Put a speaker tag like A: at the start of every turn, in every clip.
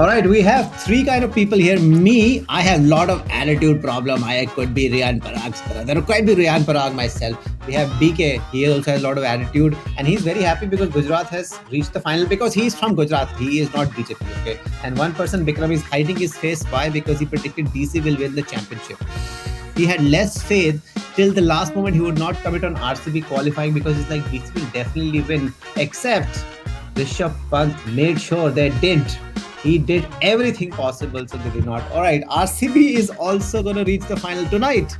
A: right, we have three kind of people here. Me, I have a lot of attitude problem. I could be Riyan Parag's brother. I could be Riyan Parag myself. We have BK. He also has a lot of attitude, and he's very happy because Gujarat has reached the final because he's from Gujarat. He is not BJP. Okay, and one person, Bikram, is hiding his face. Why? Because he predicted DC will win the championship. He had less faith till the last moment. He would not commit on RCB qualifying because he's like, DC will definitely win. Except Rishabh Pant made sure they didn't. He did everything possible, so they did not. All right, RCB is also going to reach the final tonight.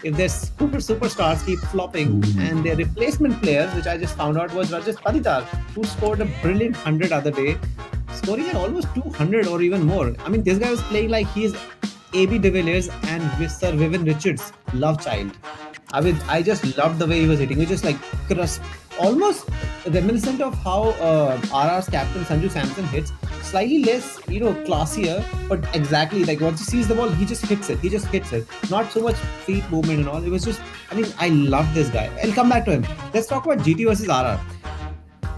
A: If their superstars keep flopping, and their replacement players, which I just found out was Rajat Patidar, who scored a brilliant 100 other day, scoring at almost 200 or even more. I mean, this guy was playing like he's AB de Villiers and Sir Vivian Richards' love child. I mean, I just loved the way he was hitting. It was just like crisp, almost reminiscent of how RR's captain Sanju Samson hits. Slightly less, classier, but exactly like once he sees the ball, he just hits it. He just hits it. Not so much feet movement and all. It was just, I mean, I love this guy. I'll come back to him. Let's talk about GT versus RR.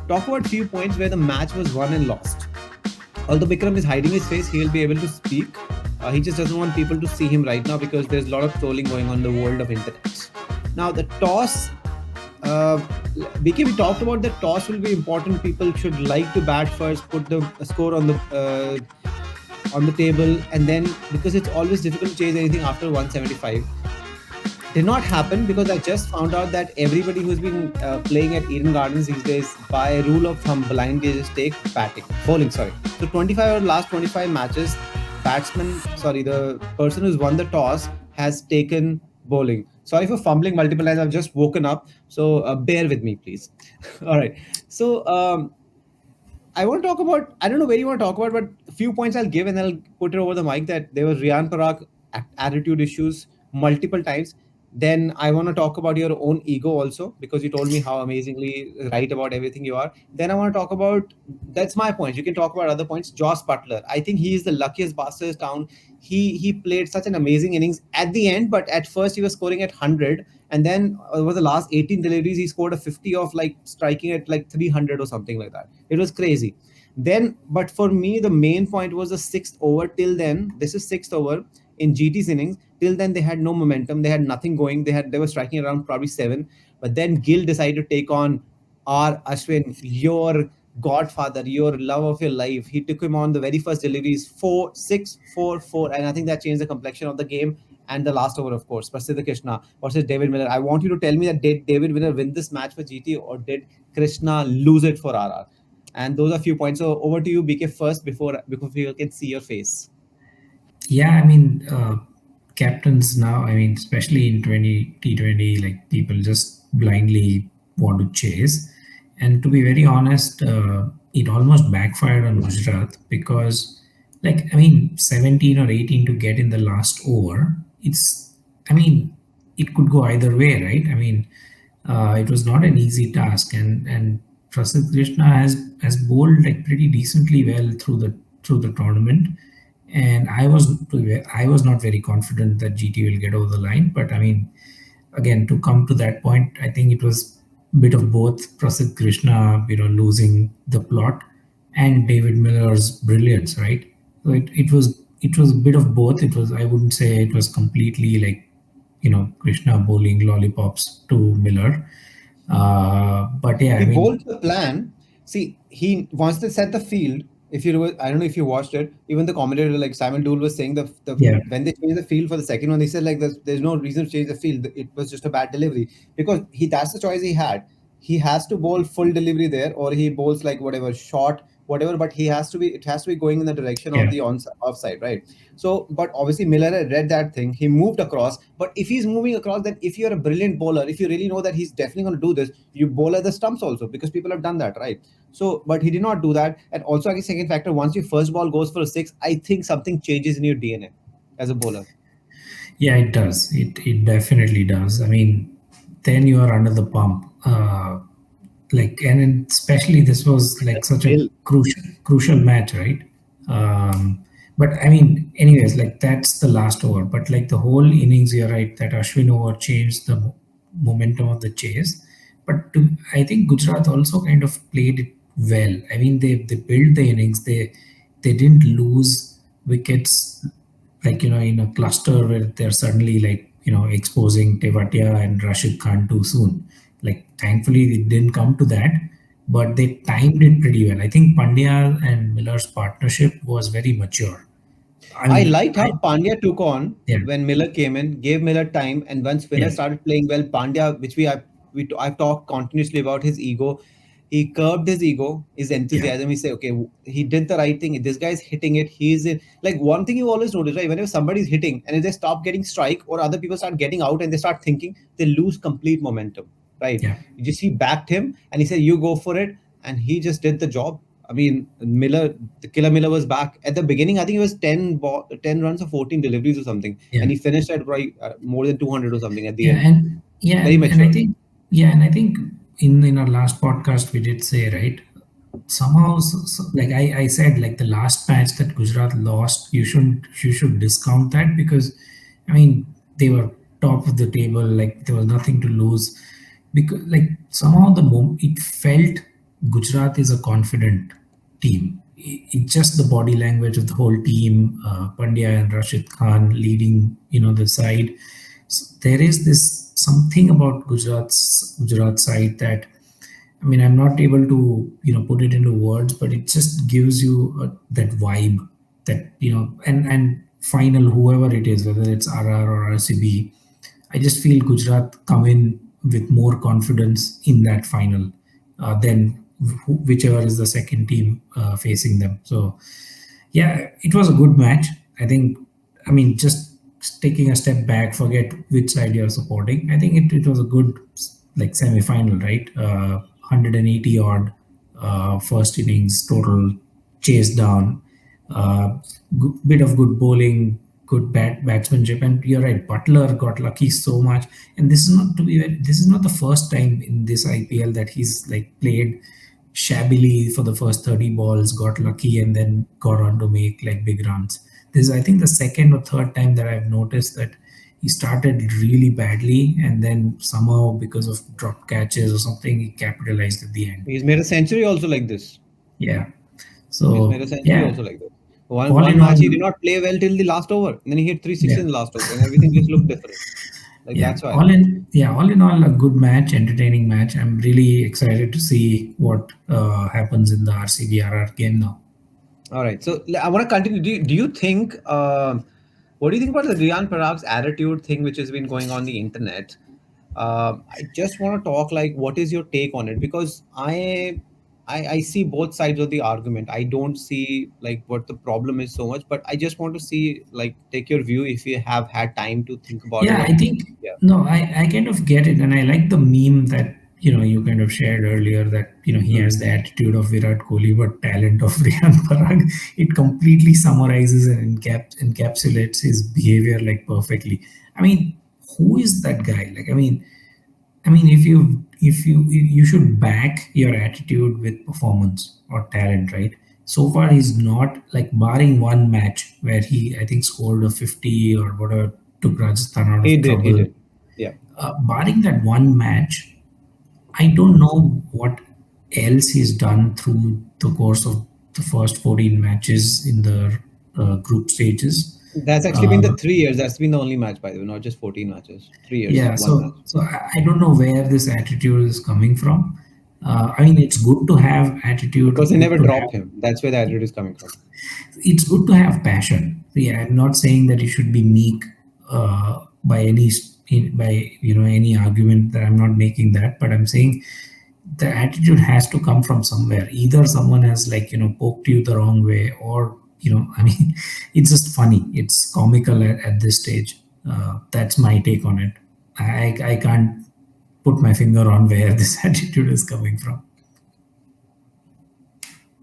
A: Talk about few points where the match was won and lost. Although Bikram is hiding his face, he will be able to speak. He just doesn't want people to see him right now because there's a lot of trolling going on in the world of internet. Now, the toss, BK, we talked about the toss will be important. People should like to bat first, put the score on the table, and then because it's always difficult to chase anything after 175. Did not happen because I just found out that everybody who's been playing at Eden Gardens these days, by rule of thumb, blindly just take bowling. Sorry. So 25 or last 25 matches, the person who's won the toss has taken bowling. Sorry for fumbling multiple times. I've just woken up, so bear with me, please. All right. So I want to talk about. I don't know where you want to talk about, but a few points I'll give and I'll put it over the mic. That there was Riyan Parag attitude issues multiple times. Then I want to talk about your own ego also, because you told me how amazingly right about everything you are. Then I want to talk about, that's my point. You can talk about other points. Josh Butler. I think he is the luckiest bastard in town. He played such an amazing innings at the end, but at first he was scoring at 100. And then over the last 18 deliveries, he scored a 50 of like striking at like 300 or something like that. It was crazy. Then, but for me, the main point was the sixth over. Till then, this is sixth over in GT's innings. Till then, they had no momentum. They had nothing going. They were striking around probably 7. But then Gill decided to take on R. Ashwin, your godfather, your love of your life. He took him on the very first deliveries, 4, 6, 4, 4. And I think that changed the complexion of the game. And the last over, of course, Prasidha Krishna versus David Miller. I want you to tell me that did David Miller win this match for GT, or did Krishna lose it for RR? And those are a few points. So over to you, BK, first before people can see your face.
B: Yeah, I mean, captains now, I mean, especially in T20, like people just blindly want to chase. And to be very honest, it almost backfired on Gujarat because, like, I mean, 17 or 18 to get in the last over, I mean, it could go either way, right? I mean, it was not an easy task, and Prasidh Krishna has bowled like pretty decently well through the tournament, and I was not very confident that GT will get over the line. But I mean, again, to come to that point, I think it was a bit of both Prasidh Krishna, losing the plot, and David Miller's brilliance, right? So it was a bit of both. I wouldn't say it was completely like Krishna bowling lollipops to Miller. But yeah, I
A: He
B: mean,
A: bowled the plan. See, he wants to set the field. If you, I don't know if you watched it. Even the commentator, like Simon Dool, was saying
B: yeah,
A: when they changed the field for the second one, he said like there's no reason to change the field. It was just a bad delivery because that's the choice he had. He has to bowl full delivery there, or he bowls like whatever short, whatever. But it has to be going in the direction of
B: yeah,
A: the offside, right? So, but obviously Miller had read that thing. He moved across. But if he's moving across, then if you're a brilliant bowler, if you really know that he's definitely going to do this, you bowl at the stumps also, because people have done that, right? So, but he did not do that. And also, I guess second factor, once your first ball goes for a 6, I think something changes in your DNA as a bowler.
B: yeah. It does. It definitely does. I mean, then you are under the pump. And especially this was like such a
A: Still,
B: crucial match, right? But I mean, anyways, like that's the last over. But like the whole innings, you're right that Ashwin over changed the momentum of the chase. But I think Gujarat also kind of played it well. I mean, they built the innings. they didn't lose wickets like in a cluster where they're suddenly like exposing Tevatia and Rashid Khan too soon. Like thankfully it didn't come to that, but they timed it pretty well. I think Pandya and Miller's partnership was very mature. I
A: I
B: mean,
A: liked how Pandya took on
B: yeah,
A: when Miller came in, gave Miller time, and once Winner
B: yeah,
A: started playing well, Pandya, which I've talked continuously about his ego, he curbed his ego, his
B: yeah,
A: enthusiasm. He said, okay, he did the right thing. This guy's hitting it. He's in. Like one thing you always notice, right? Whenever somebody's hitting and if they stop getting strike or other people start getting out and they start thinking, they lose complete momentum, right?
B: yeah,
A: You just he backed him and he said, you go for it, and he just did the job. I mean, Miller, the killer Miller was back at the beginning. I think it was 10 runs or 14 deliveries or something,
B: yeah.
A: and he finished at right more than 200 or something at the
B: Yeah,
A: end.
B: and yeah,
A: Very
B: and I
A: mature.
B: think in our last podcast we did say, right, somehow like I said, like the last match that Gujarat lost, you should discount that because I mean they were top of the table, like there was nothing to lose because like somehow it felt Gujarat is a confident team. It's just the body language of the whole team, Pandya and Rashid Khan leading the side. So there is this something about Gujarat side that I mean, I'm not able to, put it into words, but it just gives you that vibe that, and final, whoever it is, whether it's RR or RCB, I just feel Gujarat come in with more confidence in that final than whichever is the second team facing them. So, yeah, it was a good match. I think, I mean, just taking a step back, forget which side you're supporting. I think it was a good like semi-final, right? 180 odd first innings total chase down, bit of good bowling, good batsmanship, and you're right. Butler got lucky so much, and this is not the first time in this IPL that he's like played shabbily for the first 30 balls, got lucky, and then got on to make like big runs. This is, I think, the second or third time that I've noticed that he started really badly and then somehow, because of drop catches or something, he capitalized at the end.
A: He's made a century also like this.
B: Yeah.
A: He's made
B: So,
A: a century
B: yeah,
A: also like this. One
B: all
A: one
B: in all,
A: match he did not play well till the last over, and then he hit 360
B: yeah,
A: in the last over, and everything just looked different. Like
B: yeah,
A: that's why.
B: all in all, a good match, entertaining match. I'm really excited to see what happens in the RCB-RR game now.
A: All right. So I want to continue. Do you think what do you think about the Riyan Parag's attitude thing, which has been going on the internet? I just want to talk like, what is your take on it? Because I see both sides of the argument. I don't see like what the problem is so much, but I just want to see like take your view if you have had time to think about it.
B: Yeah, I
A: And
B: think
A: yeah,
B: no, I kind of get it, and I like the meme that you kind of shared earlier that he
A: hmm.
B: has the attitude of Virat Kohli but talent of Riyan Parag. It completely summarizes and encapsulates his behavior like perfectly. I mean, who is that guy? Like, I mean, if you should back your attitude with performance or talent, right? So far, he's not like barring one match where he I think scored a 50 or whatever, took Rajasthan out
A: He
B: of
A: did, he
B: trouble.
A: did. Yeah.
B: Barring that one match, I don't know what else he's done through the course of the first 14 matches in the group stages.
A: That's actually been the
B: Uh,
A: 3 years. That's been the only match, by the way, not just 14 matches. 3 years,
B: Yeah,
A: one match.
B: so I don't know where this attitude is coming from. I mean, it's good to have attitude,
A: Because they
B: good
A: never
B: to
A: dropped
B: have.
A: him. That's where the attitude is coming from.
B: It's good to have passion. Yeah, I'm not saying that you should be meek by by any argument that I'm not making that, but I'm saying the attitude has to come from somewhere. Either someone has like poked you the wrong way, or I mean, it's just funny. It's comical at this stage. That's my take on it. I can't put my finger on where this attitude is coming from.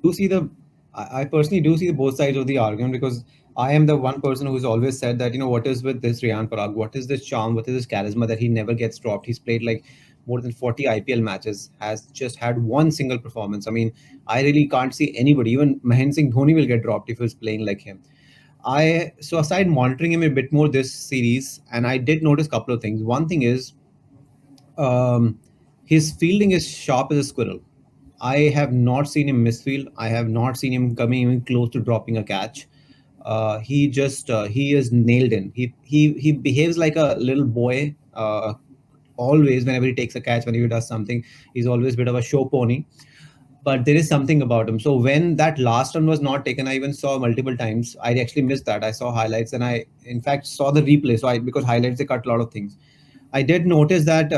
A: Do see the I personally do see the both sides of the argument, because I am the one person who's always said that, what is with this Riyan Parag? What is this charm? What is this charisma that he never gets dropped? He's played like more than 40 IPL matches, has just had one single performance. I mean, I really can't see anybody, even Mahendra Singh Dhoni will get dropped if he's playing like him. I started monitoring him a bit more this series, and I did notice a couple of things. One thing is, his fielding is sharp as a squirrel. I have not seen him misfield. I have not seen him coming even close to dropping a catch. He is nailed in. He behaves like a little boy. Always, whenever he takes a catch, whenever he does something, he's always a bit of a show pony. But there is something about him. So when that last run was not taken, I even saw multiple times. I actually missed that. I saw highlights, and I in fact saw the replay. So I because highlights they cut a lot of things. I did notice that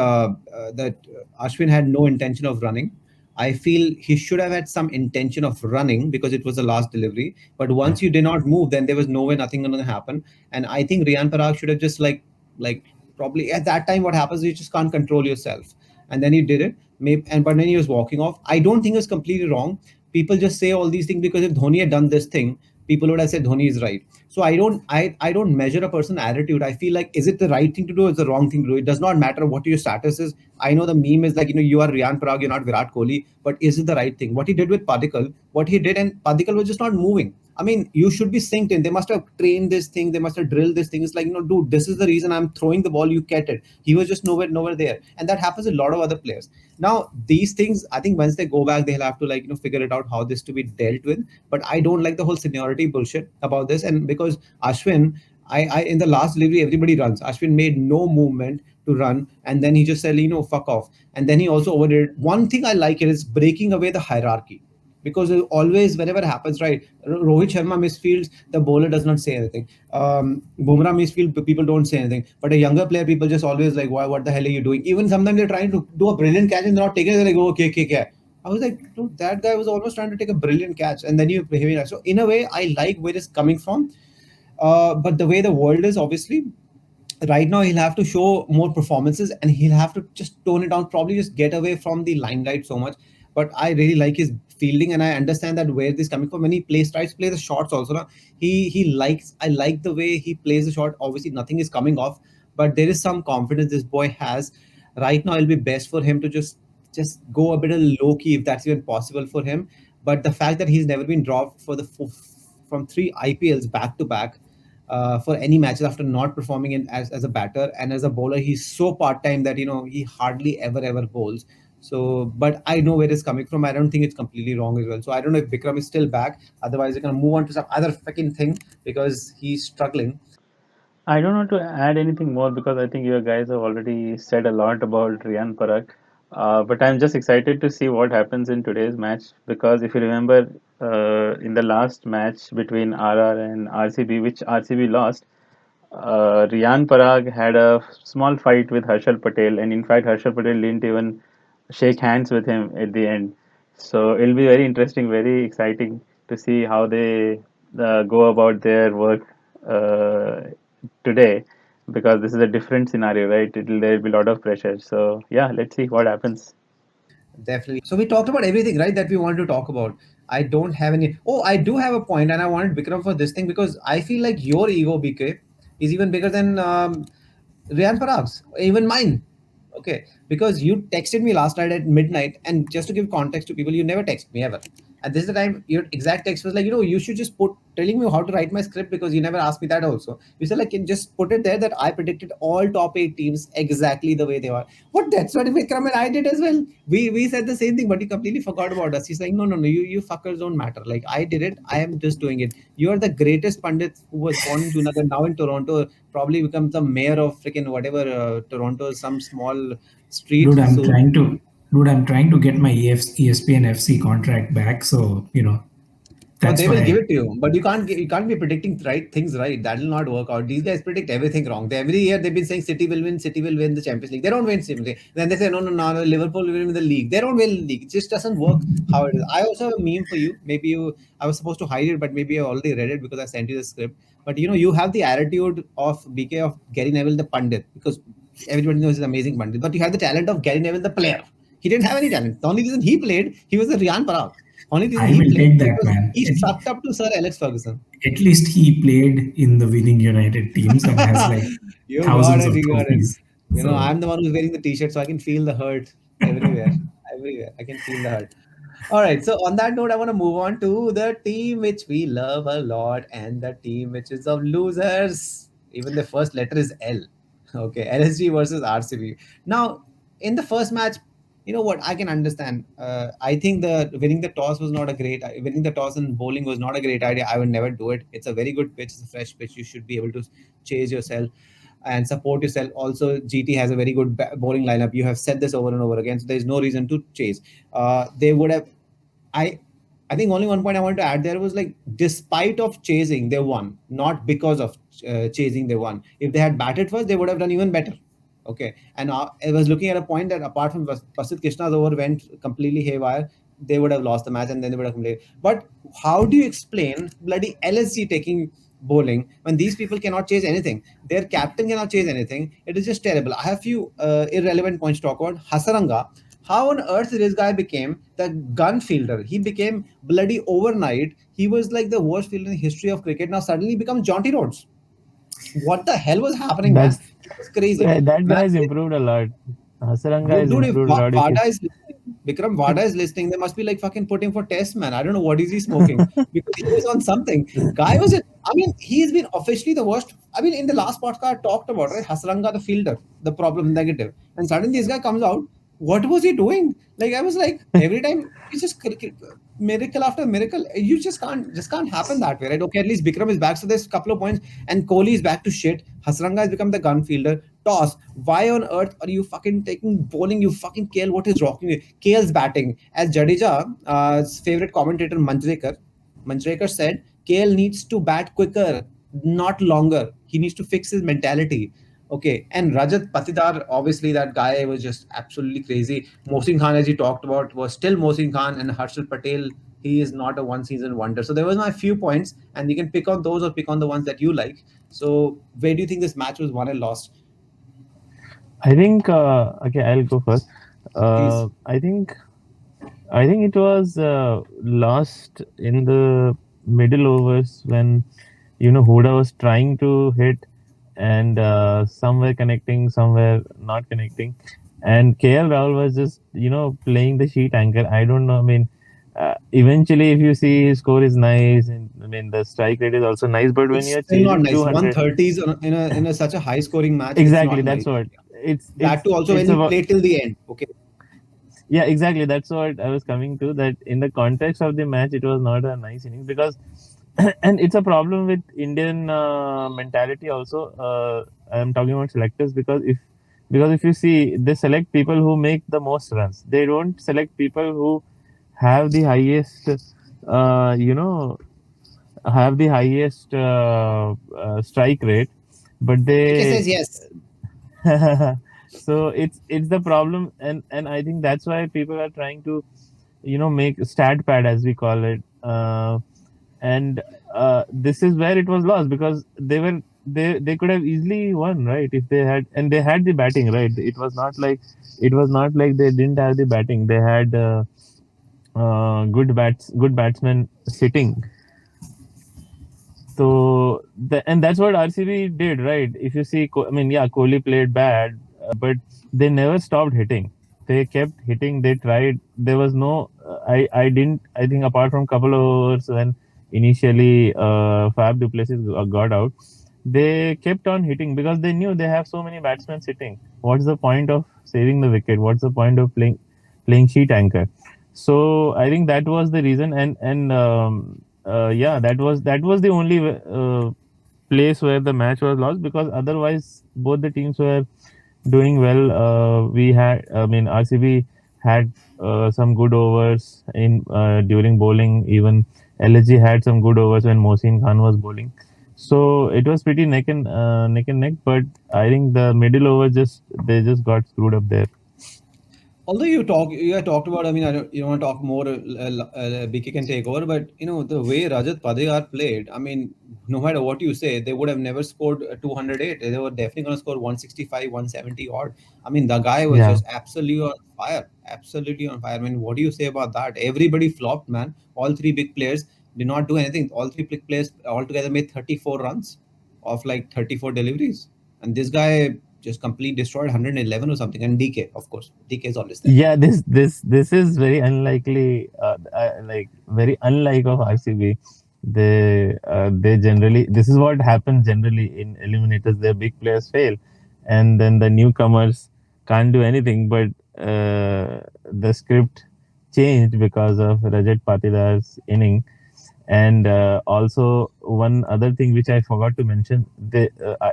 A: Ashwin had no intention of running. I feel he should have had some intention of running because it was the last delivery. But once you did not move, then there was no way nothing going to happen. And I think Riyan Parag should have just like probably at that time what happens is you just can't control yourself. And then he did it. Maybe, and but then he was walking off. I don't think it was completely wrong. People just say all these things because if Dhoni had done this thing, people would have said Dhoni is right. So I don't measure a person's attitude. I feel like is it the right thing to do or is it the wrong thing to do? It does not matter what your status is. I know the meme is like, you are Riyan Parag, you're not Virat Kohli, but is it the right thing? What he did with Padikal, what he did, and Padikal was just not moving. I mean, you should be synced in. They must have trained this thing. They must have drilled this thing. It's like, dude, this is the reason I'm throwing the ball. You get it. He was just nowhere there, and that happens with a lot of other players. Now, these things, I think, once they go back, they'll have to figure it out how this to be dealt with. But I don't like the whole seniority bullshit about this, and because Ashwin, I in the last delivery, everybody runs. Ashwin made no movement to run, and then he just said, fuck off. And then he also overdid it. One thing I like it is breaking away the hierarchy because always whenever it happens, right? Rohit Sharma misfields, the bowler does not say anything. Bumrah misfield, people don't say anything. But a younger player, people just always like, why? What the hell are you doing? Even sometimes they're trying to do a brilliant catch and they're not taking it. They're like, oh, okay. I was like, dude, that guy was almost trying to take a brilliant catch, and then you behaving like so. In a way, I like where it's coming from, but the way the world is, obviously, right now he'll have to show more performances and he'll have to just tone it down, probably just get away from the limelight so much. But I really like his fielding, and I understand that where this coming from. When he plays, tries to play the shots also, na, he likes, I like the way he plays the shot. Obviously nothing is coming off, but there is some confidence this boy has. Right now it'll be best for him to just go a bit of low key if that's even possible for him. But the fact that he's never been dropped for the from three IPLs back to back, for any matches after not performing as a batter, and as a bowler he's so part-time that he hardly ever bowls. So but I know where it's coming from. I don't think it's completely wrong as well. So I don't know if Vikram is still back. Otherwise we're going to move on to some other fucking thing because he's struggling.
C: I don't want to add anything more because I think you guys have already said a lot about Riyan Parak. But I'm just excited to see what happens in today's match because if you remember in the last match between RR and RCB, which RCB lost, Riyan Parag had a small fight with Harshal Patel, and in fact, Harshal Patel didn't even shake hands with him at the end. So it'll be very interesting, very exciting to see how they go about their work uh, today, because this is a different scenario, right? There'll be a lot of pressure. So yeah, let's see what happens.
A: Definitely. So we talked about everything, right, that we wanted to talk about. I don't have any. Oh, I do have a point, and I wanted Vikram for this thing because I feel like your ego, BK, is even bigger than Riyan Parag's, even mine. Okay, because you texted me last night at midnight, and just to give context to people, you never text me ever. And this is the time your exact text was like, you should just put telling me how to write my script because you never asked me that also. You said like, can just put it there that I predicted all top eight teams exactly the way they are. What? That's what Vikram and I did as well. We said the same thing, but he completely forgot about us. He's like, no, you fuckers don't matter. Like I did it, I am just doing it. You are the greatest pundit who was born in Junagadh, now in Toronto, probably becomes the mayor of freaking whatever Toronto, some small street
B: Dude, I'm
A: soon.
B: trying to, dude, I'm trying to get my ESPN FC contract back. So,
A: Oh,
B: that's
A: they will give
B: why
A: it to you, but you can't be predicting right things right. That will not work out. These guys predict everything wrong. Every year they've been saying City will win the Champions League. They don't win Champions League. Then they say no, Liverpool will win the league. They don't win the league. It just doesn't work how it is. I also have a meme for you. Maybe I was supposed to hide it, but maybe I already read it because I sent you the script. But you have the attitude of BK of Gary Neville the pundit because everybody knows he's an amazing pundit. But you have the talent of Gary Neville the player. He didn't have any talent. The only reason he played, he was the Riyan Parag. Only reason
B: I
A: he
B: will
A: played
B: take that,
A: because
B: man.
A: he sucked up to Sir Alex Ferguson.
B: At least he played in the winning United teams and has like
A: You got
B: thousands
A: it,
B: of
A: you got it.
B: trophies. So
A: I'm the one who's wearing the t-shirt, so I can feel the hurt everywhere. Everywhere. I can feel the hurt. All right. So on that note, I want to move on to the team which we love a lot and the team which is of losers. Even the first letter is L. Okay. LSG versus RCB. Now, in the first match, you know what? I can understand. I think the winning the toss was not a great. Winning the toss in bowling was not a great idea. I would never do it. It's a very good pitch. It's a fresh pitch. You should be able to chase yourself and support yourself. Also, GT has a very good bowling lineup. You have said this over and over again, so there is no reason to chase. They would have. I I think only one point I wanted to add there was like, despite of chasing, they won, not because of chasing they won. If they had batted first, they would have done even better. Okay, and I was looking at a point that apart from Prasidh Krishna's over went completely haywire, they would have lost the match and then they would have completed. But how do you explain bloody LSG taking bowling when these people cannot chase anything? Their captain cannot chase anything. It is just terrible. I have few irrelevant points to talk about. Hasaranga, how on earth this guy became the gun fielder? He became bloody overnight. He was like the worst fielder in the history of cricket. Now suddenly he becomes Jaunty Rhodes. What the hell was happening, man?
D: That's
A: It was crazy.
D: that
A: Man,
D: guy has improved a lot. Hasaranga has
A: dude, if
D: improved a lot. If
A: Vada
D: you
A: is listening, Vikram Vada is listening, they must be like fucking putting for test, man. I don't know what is he smoking because he was on something. Guy was, I mean, he's been officially the worst. I mean, in the last podcast I talked about, right? Hasranga, the fielder, the problem negative. And suddenly this guy comes out. What was he doing? Like, I was like, every time it's just miracle after miracle. You just can't happen that way, right? Okay, at least Bikram is back. So there's a couple of points. And Kohli is back to shit. Hasranga has become the gun fielder. Toss. Why on earth are you fucking taking bowling? You fucking KL. What is rocking you? KL's batting. As Jadeja's favorite commentator, Manjrekar said, KL needs to bat quicker, not longer. He needs to fix his mentality. Okay, and Rajat Patidar, obviously that guy was just absolutely crazy. Mohsin Khan, as you talked about, was still Mohsin Khan, and Harshal Patel, he is not a one-season wonder. So there was my few points, and you can pick on those or pick on the ones that you like. So where do you think this match was won and lost?
D: I think okay, I'll go first.
A: Please.
D: I think it was lost in the middle overs when Huda was trying to hit and somewhere connecting, somewhere not connecting, and KL Rahul was just playing the sheet anchor. I don't know. I mean, eventually, if you see his score is nice, and I mean the strike rate is also nice, but when
A: It's
D: you're
A: still not
D: chasing
A: nice.
D: 200,
A: 130s in a such a high scoring match. It's
D: exactly,
A: not
D: that's
A: nice.
D: what it's
A: That too also when
D: it's
A: you
D: about.
A: play till the end. Okay.
D: Yeah, exactly. That's what I was coming to. That in the context of the match, it was not a nice innings because, and it's a problem with Indian mentality also. I'm talking about selectors because if you see, they select people who make the most runs. They don't select people who have the highest, uh, you know, have the highest strike rate, but
A: BK
D: they
A: says yes.
D: so it's the problem, and I think that's why people are trying to make stat pad, as we call it, and this is where it was lost because they could have easily won, right, if they had, and they had the batting, right. It was not like they didn't have the batting. They had good batsmen sitting. So and that's what RCB did, right? If you see, I mean, yeah, Kohli played bad, but they never stopped hitting. They kept hitting. They tried. There was no. I didn't. I think apart from couple of overs when initially Fab du Plessis got out, they kept on hitting because they knew they have so many batsmen sitting. What's the point of saving the wicket? What's the point of playing sheet anchor? So I think that was the reason, and yeah, that was the only place where the match was lost because otherwise both the teams were doing well. I mean, RCB had some good overs in during bowling. Even LSG had some good overs when Mohsin Khan was bowling. So it was pretty neck and neck. But I think the middle over they just got screwed up there.
A: Although you had talked about, I mean, you don't want to talk more. BK can take over, but the way Rajat Patidar played, I mean, no matter what you say, they would have never scored 208. They were definitely going to score 165, 170 odd. I mean, the guy was
D: Yeah.
A: just absolutely on fire. I mean, what do you say about that? Everybody flopped, man. All three big players did not do anything. All three big players altogether made 34 runs of like 34 deliveries, and this guy just completely destroyed 111 or something. And DK, of course, DK is always there.
D: Yeah, this is very unlikely, like very unlike of RCB. They generally, this is what happens generally in eliminators. Their big players fail, and then the newcomers can't do anything. But the script changed because of Rajat Patidar's inning. And also one other thing which I forgot to mention, the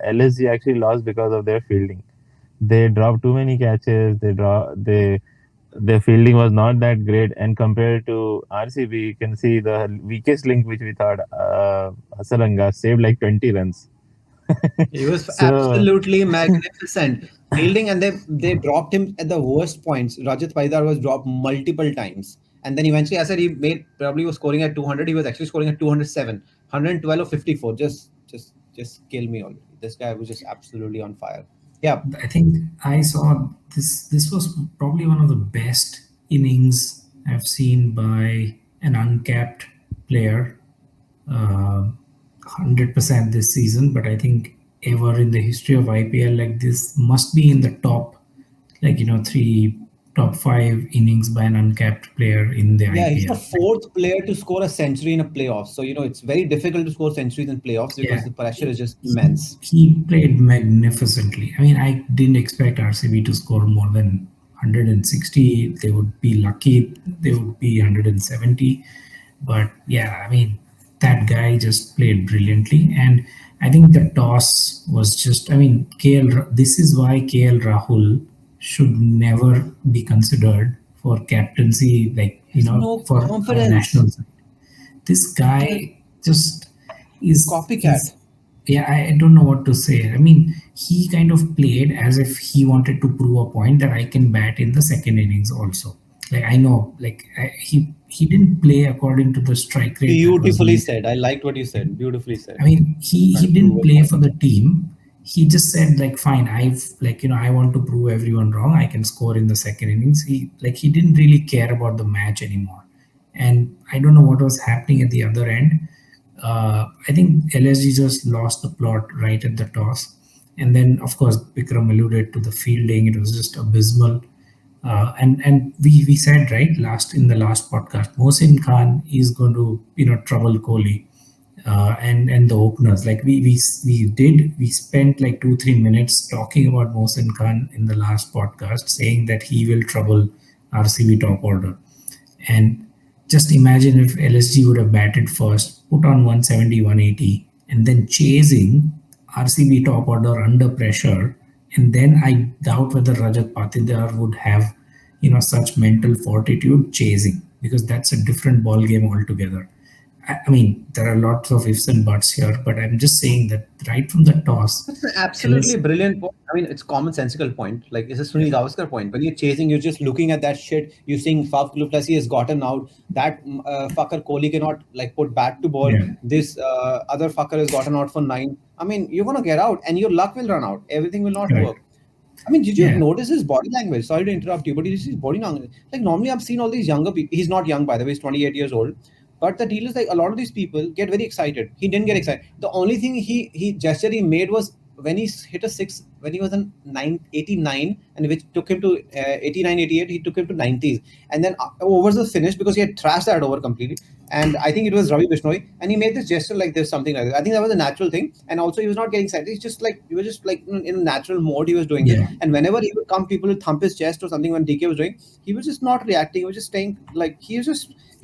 D: LSG actually lost because of their fielding. They dropped too many catches. Their fielding was not that great, and compared to RCB, you can see the weakest link which we thought, Hasaranga saved like 20 runs.
A: He was
D: So
A: absolutely magnificent fielding, and they dropped him at the worst points. Rajat Paidar was dropped multiple times, and then eventually, I said he made probably was scoring at 200. He was actually scoring at 207, 112 or 54. Just kill me already. This guy was just absolutely on fire. Yeah,
B: I think I saw this. This was probably one of the best innings I've seen by an uncapped player. 100% this season, but I think ever in the history of IPL, like this must be in the top, like three, top five innings by an uncapped player in the
A: yeah, he's the
B: IPL.
A: fourth player to score a century in a playoff. So it's very difficult to score centuries in playoffs
B: Yeah,
A: because the pressure is just
B: he,
A: immense.
B: he played magnificently. I mean, I didn't expect RCB to score more than 160. They would be lucky. They would be 170. But yeah, I mean, that guy just played brilliantly. And I think the toss was just, I mean, this is why KL Rahul should never be considered for captaincy, like,
A: He has no
B: for our
A: confidence.
B: national side. This
A: Yeah,
B: guy just is
A: copycat.
B: yeah, I don't know what to say. I mean, he kind of played as if he wanted to prove a point that I can bat in the second innings also. Like I know, like he didn't play according to the strike rate that was
A: Beautifully
B: needed.
A: said. I liked what you said. Beautifully
B: I
A: said.
B: mean, he
A: Trying to
B: didn't
A: prove a
B: play
A: point.
B: for the team. He just said like, fine, I've like I want to prove everyone wrong. I can score in the second innings. He didn't really care about the match anymore. And I don't know what was happening at the other end. I think LSG just lost the plot right at the toss, and then of course Vikram alluded to the fielding. It was just abysmal. And we said right last in the last podcast, Mohsin Khan is going to trouble Kohli and the openers. Like we spent like 2-3 minutes talking about Mohsin Khan in the last podcast, saying that he will trouble RCB top order. And just imagine if LSG would have batted first, put on 170, 180, and then chasing RCB top order under pressure. And then I doubt whether Rajat Patidar would have, such mental fortitude chasing, because that's a different ball game altogether. I mean, there are lots of ifs and buts here, but I'm just saying that right from the toss,
A: That's an absolutely
B: LSG,
A: brilliant point. I mean, it's commonsensical point. Like it's a Sunil Gavaskar point. When you're chasing, you're just looking at that shit. You're seeing Faf du Plessis has gotten out. That fucker Kohli cannot like put bat to ball.
B: yeah,
A: This other fucker has gotten out for nine. I mean, you're gonna get out, and your luck will run out. Everything will not
B: correct.
A: work. I mean, did you
B: Yeah,
A: notice his body language? Sorry to interrupt you, but did you see his body language? Like normally, I've seen all these younger people. He's not young, by the way. He's 28 years old. But the deal is like a lot of these people get very excited. He didn't get excited. The only thing he gesture he made was when he hit a six when he was in 89, and which took him to 89, 88. He took him to 90s, and then overs was finished because he had trashed that over completely. And I think it was Ravi Bishnoi, and he made this gesture like this, something like that. I think that was a natural thing, and also he was not getting excited. He's just like he was just like in a natural mode. He was doing this,
B: yeah,
A: and whenever he would come, people would thump his chest or something. When DK was doing, he was just not reacting. He was just staying like he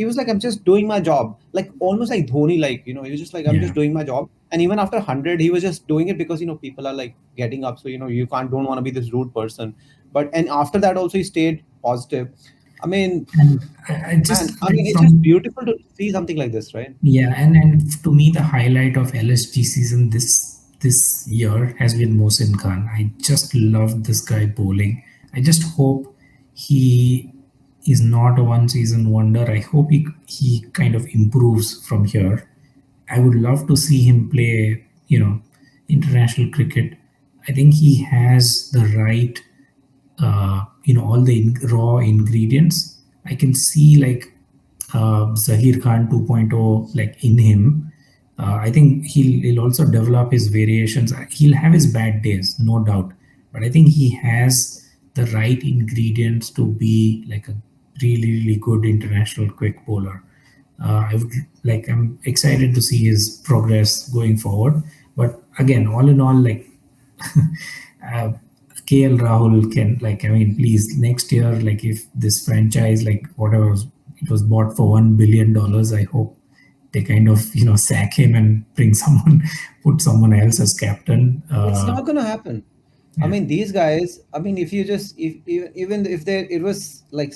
A: was like, I'm just doing my job, like almost like Dhoni, like he was just like, I'm
B: yeah.
A: just doing my job. And even after 100, he was just doing it because people are like getting up, so you don't want to be this rude person. But and after that also he stayed positive. I mean,
B: And I
A: man,
B: just
A: I
B: like
A: mean, it's just
B: from
A: beautiful to see something like this, right?
B: Yeah, and to me, the highlight of LSG season this year has been Mohsin Khan. I just love this guy bowling. I just hope he is not a one season wonder. I hope he kind of improves from here. I would love to see him play, international cricket. I think he has the right all the raw ingredients. I can see like Zahir Khan 2.0 like in him. I think he'll also develop his variations. He'll have his bad days, no doubt, but I think he has the right ingredients to be like a really good international quick bowler. I would like I'm excited to see his progress going forward. But again, all in all, like uh, KL Rahul can, like, I mean, please, next year, like, if this franchise, like, whatever, it was bought for $1 billion, I hope they kind of, sack him and bring someone, put someone else as captain.
A: It's not going to happen. I
B: Yeah.
A: mean, these guys. I mean, if you just if even if they it was like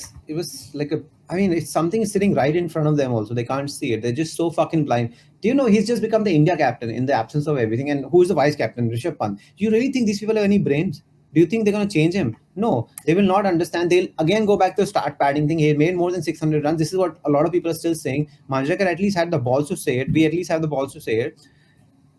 A: a. I mean, it's something is sitting right in front of them. Also, they can't see it. They're just so fucking blind. Do you know he's just become the India captain in the absence of everything? And who's the vice captain? Rishabh Pant. Do you really think these people have any brains? Do you think they're going to change him? No, they will not understand. They'll again go back to the start padding thing. He made more than 600 runs. This is what a lot of people are still saying. Manjrekar at least had the balls to say it. We at least have the balls to say it.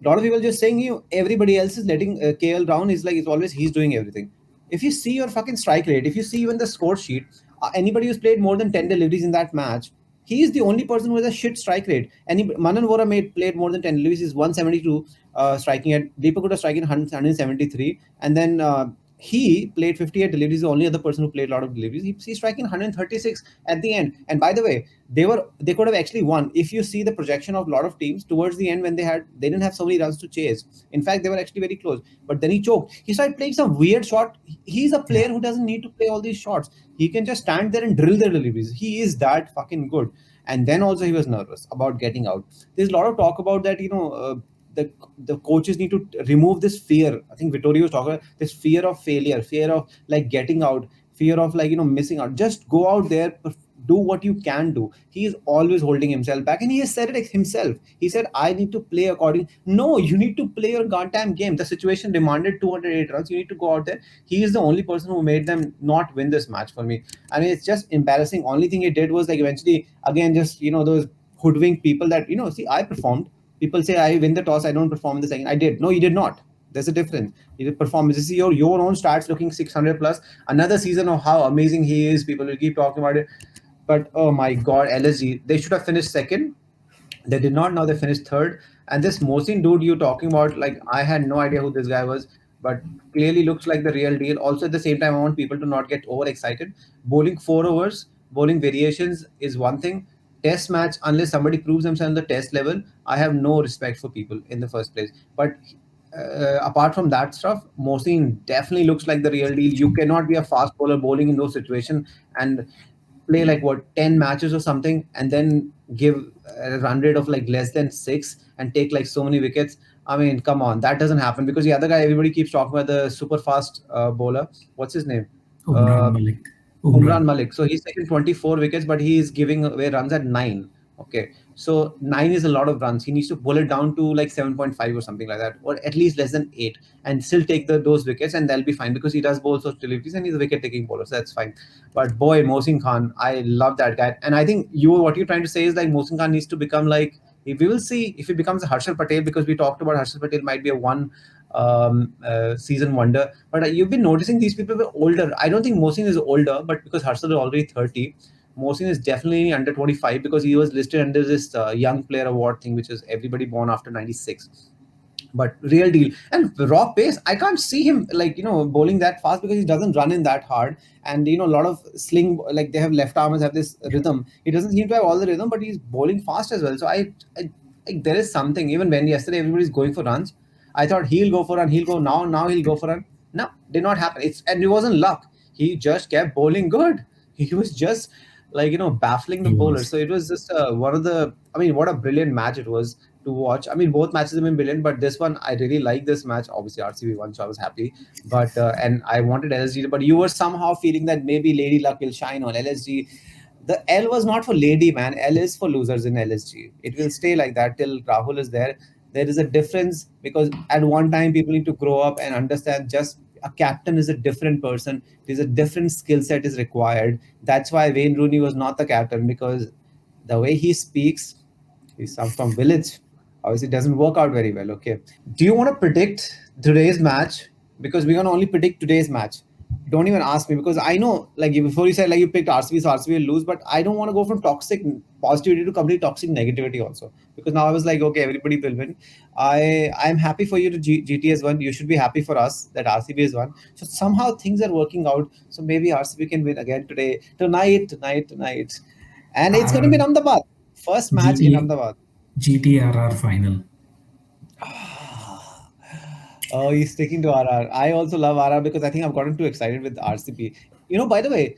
A: A lot of people just saying everybody else is letting KL down. Is like it's always he's doing everything. If you see your fucking strike rate, if you see even the score sheet, anybody who's played more than 10 deliveries in that match, he is the only person who has a shit strike rate. Manan Vora played more than 10 deliveries. He's 172 striking at. Deepak Huda striking 173, and then he played 58 deliveries. The only other person who played a lot of deliveries. He's striking 136 at the end. And by the way, they could have actually won. If you see the projection of a lot of teams towards the end when they didn't have so many runs to chase. In fact, they were actually very close. But then he choked. He started playing some weird shot. He's a player who doesn't need to play all these shots. He can just stand there and drill their deliveries. He is that fucking good. And then also he was nervous about getting out. There's a lot of talk about that, the coaches need to remove this fear. I think Vittorio was talking about this fear of failure, fear of like getting out, fear of like missing out. Just go out there, do what you can do. He is always holding himself back, and he has said it himself. He said, "I need to play according." No, you need to play your goddamn game. The situation demanded 208 runs. You need to go out there. He is the only person who made them not win this match for me. I mean, it's just embarrassing. Only thing he did was like eventually again just those hoodwink people that see I performed. People say I win the toss, I don't perform in the second. I did. No, you did not. There's a difference. You did perform. This is your own stats looking 600 plus. Another season of how amazing he is. People will keep talking about it. But oh my god, LSG, they should have finished second. They did not. Now they finished third. And this Mohsin dude you're talking about, like I had no idea who this guy was, but clearly looks like the real deal. Also, at the same time, I want people to not get overexcited. Bowling 4 overs, bowling variations is one thing. Test match, unless somebody proves themselves on the test level, I have no respect for people in the first place. But apart from that stuff, Mohsin definitely looks like the real deal. You cannot be a fast bowler bowling in those situations and play like 10 matches or something and then give a run rate of like less than 6 and take like so many wickets. I mean, come on, that doesn't happen. Because the other guy everybody keeps talking about, the super fast bowler, what's his name?
B: Umran Malik.
A: Umran Malik. So he's taking 24 wickets, but he is giving away runs at 9. Okay. So 9 is a lot of runs. He needs to pull it down to like 7.5 or something like that, or at least less than 8, and still take those wickets, and they'll be fine because he does bowl such deliveries and he's a wicket taking bowler. So that's fine. But boy, Mohsin Khan, I love that guy. And I think what you're trying to say is like Mohsin Khan needs to become like, we will see if he becomes a Harshal Patel, because we talked about Harshal Patel might be a season wonder. But you've been noticing these people were older. I don't think Mohsin is older, but because Harshal is already 30, Mohsin is definitely under 25 because he was listed under this young player award thing, which is everybody born after 96. But real deal. And raw pace, I can't see him like bowling that fast because he doesn't run in that hard. And a lot of sling, like they have left armers have this rhythm. He doesn't seem to have all the rhythm, but he's bowling fast as well. So I there is something. Even when yesterday everybody's going for runs, I thought he'll go for run, he'll go now he'll go for run. No, did not happen. And it wasn't luck. He just kept bowling good. He was just like baffling the bowlers. So it was just one of the. I mean, what a brilliant match it was to watch. I mean, both matches have been brilliant, but this one I really like this match. Obviously, RCB won, so I was happy. But and I wanted LSG, but you were somehow feeling that maybe Lady Luck will shine on LSG. The L was not for lady, man. L is for losers in LSG. It will stay like that till Rahul is there. There is a difference because at one time people need to grow up and understand just a captain is a different person. There's a different skill set is required. That's why Wayne Rooney was not the captain, because the way he speaks, he's from village. Obviously, it doesn't work out very well. Okay. Do you want to predict today's match? Because we're going to only predict today's match. Don't even ask me, because I know, like before you said, like you picked RCB, so RCB will lose, but I don't want to go from toxic positivity to complete toxic negativity also. Because now I was like, okay, everybody will win. I'm happy for you to GT has won. You should be happy for us that RCB has won. So somehow things are working out. So maybe RCB can win again tonight. And it's going to be in Ahmedabad. First match in Ahmedabad.
B: GTRR final.
A: Oh, he's sticking to RR. I also love RR because I think I've gotten too excited with RCB. By the way,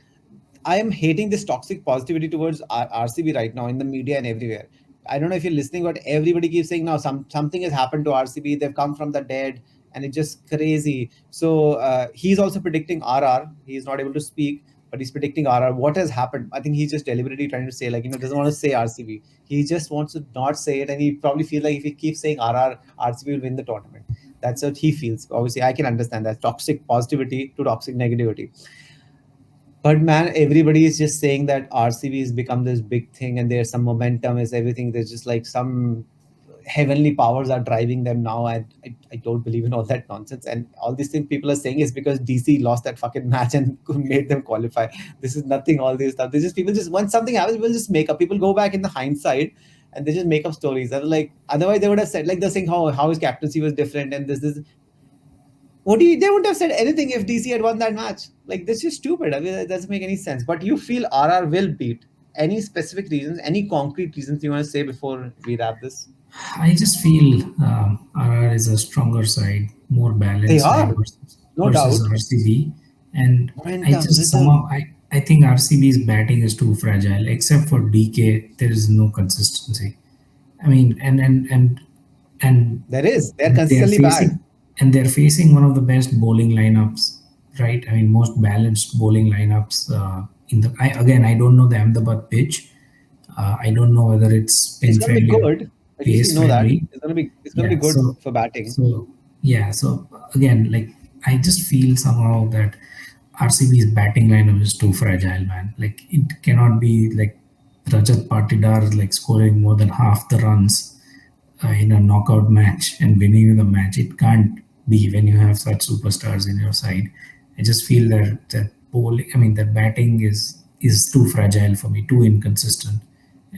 A: I am hating this toxic positivity towards RCB right now in the media and everywhere. I don't know if you're listening, but everybody keeps saying now something has happened to RCB. They've come from the dead, and it's just crazy. So he's also predicting RR. He's not able to speak, but he's predicting RR. What has happened? I think he's just deliberately trying to say, like, doesn't want to say RCB. He just wants to not say it, and he probably feels like if he keeps saying RR, RCB will win the tournament. That's what he feels. Obviously, I can understand that toxic positivity to toxic negativity. But man, everybody is just saying that RCB has become this big thing, and there's some momentum, is everything. There's just like some heavenly powers are driving them now. I don't believe in all that nonsense. And all these things people are saying is because DC lost that fucking match and made them qualify. This is nothing. All this stuff. This is people just once something happens, people just make up. People go back in the hindsight and they just make up stories. And like otherwise they would have said like they're saying how his captaincy was different and this they wouldn't have said anything if DC had won that match. Like, this is stupid. I mean, it doesn't make any sense. But you feel RR will beat. Any specific reasons, any concrete reasons you want to say before we wrap this?
B: I just feel RR is a stronger side, more
A: They
B: balanced side
A: are, no
B: versus
A: doubt.
B: RCB. And I
A: Momentum,
B: just
A: rhythm.
B: somehow I think RCB's batting is too fragile. Except for DK, there is no consistency. I mean, and
A: There is. They're
B: they're
A: consistently bad.
B: facing one of the best bowling lineups, right? I mean, most balanced bowling lineups in the. I don't know the Ahmedabad pitch. I don't know whether it's
A: It's
B: spin
A: gonna be
B: friendly or
A: good. At least we
B: pace
A: know that.
B: friendly.
A: It's gonna be
B: Yeah.
A: good for batting.
B: So again, like I just feel somehow that RCB's batting lineup is too fragile, man. Like it cannot be like Rajat Patidar like scoring more than half the runs in a knockout match and winning the match. It can't be when you have such superstars in your side. I just feel that bowling, I mean, that batting is too fragile for me, too inconsistent,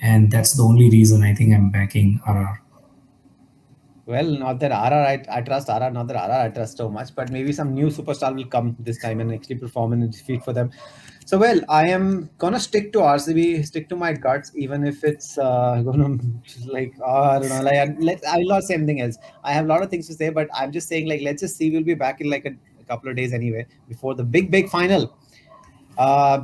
B: and that's the only reason I think I'm backing RR.
A: Well, not that RR, I trust RR, not that RR I trust so much, but maybe some new superstar will come this time and actually perform in a defeat for them. So, well, I am gonna stick to RCB, stick to my guts, even if it's gonna like I don't know, like I will not say anything else. I have a lot of things to say, but I'm just saying like let's just see. We'll be back in like a couple of days anyway before the big final. Uh,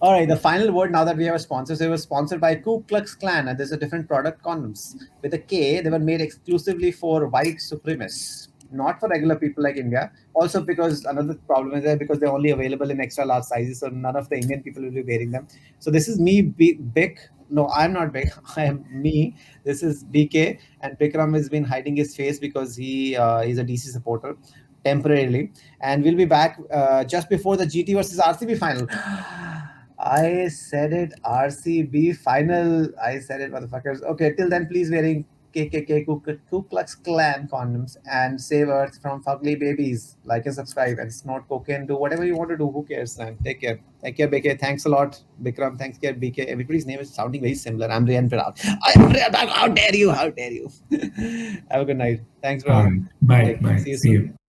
A: all right, the final word now that we have a sponsor. So it was sponsored by Ku Klux Klan, and there's a different product condoms with a K. They were made exclusively for white supremacists, not for regular people like India. Also, because another problem is that because they're only available in extra large sizes, so none of the Indian people will be wearing them. So this is me, Big. No, I'm not big. I am me. This is BK, and Bikram has been hiding his face because he's a DC supporter temporarily, and we'll be back just before the GT versus RCB final. I said it, RCB final. I said it, motherfuckers. Okay, till then, please wearing KKK Ku Klux Klan condoms and save Earth from fugly babies. Like and subscribe and snort cocaine. Do whatever you want to do. Who cares, man? Take care. Take care, BK. Thanks a lot, Bikram. Thanks, care, BK. Everybody's name is sounding very similar. I'm Rian Piral. I am Rian Piral. How dare you? How dare you? Have a good night. Thanks,
B: All
A: bro.
B: right, bye,
A: Take care.
B: bye.
A: See you
B: See
A: soon.
B: you.